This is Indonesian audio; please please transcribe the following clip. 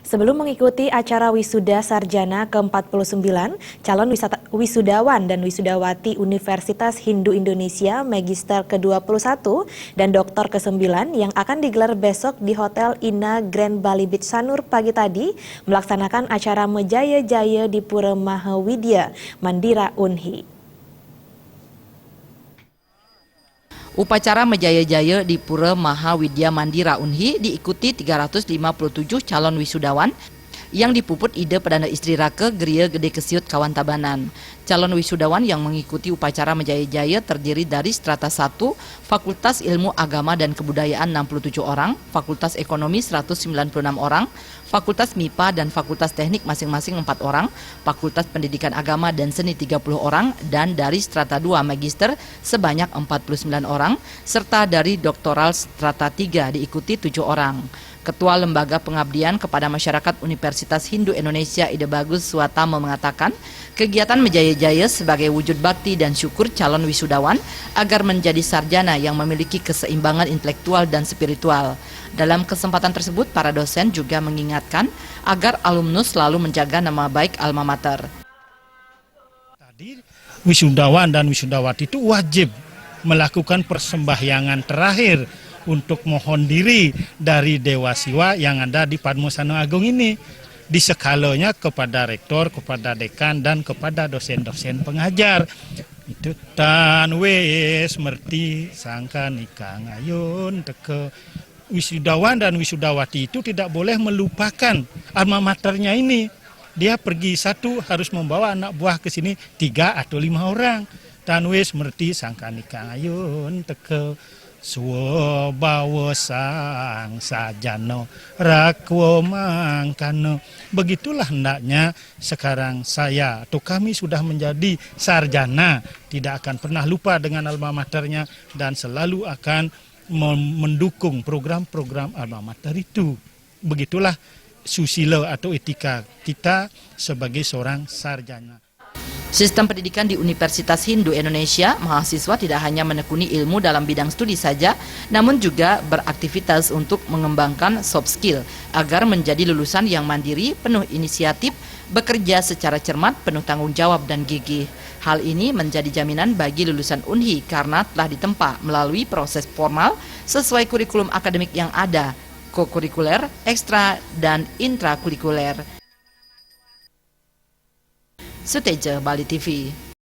Sebelum mengikuti acara wisuda sarjana ke-49, calon wisudawan dan wisudawati Universitas Hindu Indonesia Magister ke-21 dan doktor ke-9 yang akan digelar besok di Hotel Ina Grand Bali Beach Sanur pagi tadi melaksanakan acara Mejaya-Jaya di Pura Mahawidya Mandira Unhi. Upacara Mejaya-Jaya di Pura Mahawidya Mandira Unhi diikuti 357 calon wisudawan yang dipuput ide Perdana Istri Rake Geria Gede Kesiut Kawan Tabanan. Calon wisudawan yang mengikuti upacara Mejaya-Jaya terdiri dari strata 1, Fakultas Ilmu Agama dan Kebudayaan 67 orang, Fakultas Ekonomi 196 orang, Fakultas MIPA dan Fakultas Teknik masing-masing 4 orang, Fakultas Pendidikan Agama dan Seni 30 orang, dan dari strata 2 Magister sebanyak 49 orang, serta dari doktoral strata 3 diikuti 7 orang. Ketua Lembaga Pengabdian kepada Masyarakat Universitas Hindu Indonesia Ide Bagus Suatamo mengatakan, kegiatan Mejaya-Jaya sebagai wujud bakti dan syukur calon wisudawan agar menjadi sarjana yang memiliki keseimbangan intelektual dan spiritual. Dalam kesempatan tersebut, para dosen juga mengingatkan agar alumnus selalu menjaga nama baik alma mater. Tadi wisudawan dan wisudawati itu wajib melakukan persembahyangan terakhir untuk mohon diri dari Dewa Siwa yang ada di Padmosana Agung ini. Di skalanya kepada rektor, kepada dekan, dan kepada dosen-dosen pengajar. Itu tan wes merti sangka nikah ngayun teke. Wisudawan dan wisudawati itu tidak boleh melupakan alma maternya ini. Dia pergi satu harus membawa anak buah ke sini 3 atau 5 orang. Tan wes merti sangka nikah ngayun teke. Suwo bawo sang sajano rakwo mangkano. Begitulah hendaknya sekarang saya atau kami sudah menjadi sarjana, tidak akan pernah lupa dengan alma maternya dan selalu akan mendukung program-program alma mater itu. Begitulah susilo atau etika kita sebagai seorang sarjana. Sistem pendidikan di Universitas Hindu Indonesia, mahasiswa tidak hanya menekuni ilmu dalam bidang studi saja, namun juga beraktivitas untuk mengembangkan soft skill agar menjadi lulusan yang mandiri, penuh inisiatif, bekerja secara cermat, penuh tanggung jawab dan gigih. Hal ini menjadi jaminan bagi lulusan Unhi karena telah ditempa melalui proses formal sesuai kurikulum akademik yang ada, kokurikuler, ekstra, dan intrakurikuler. Suteja Bali TV.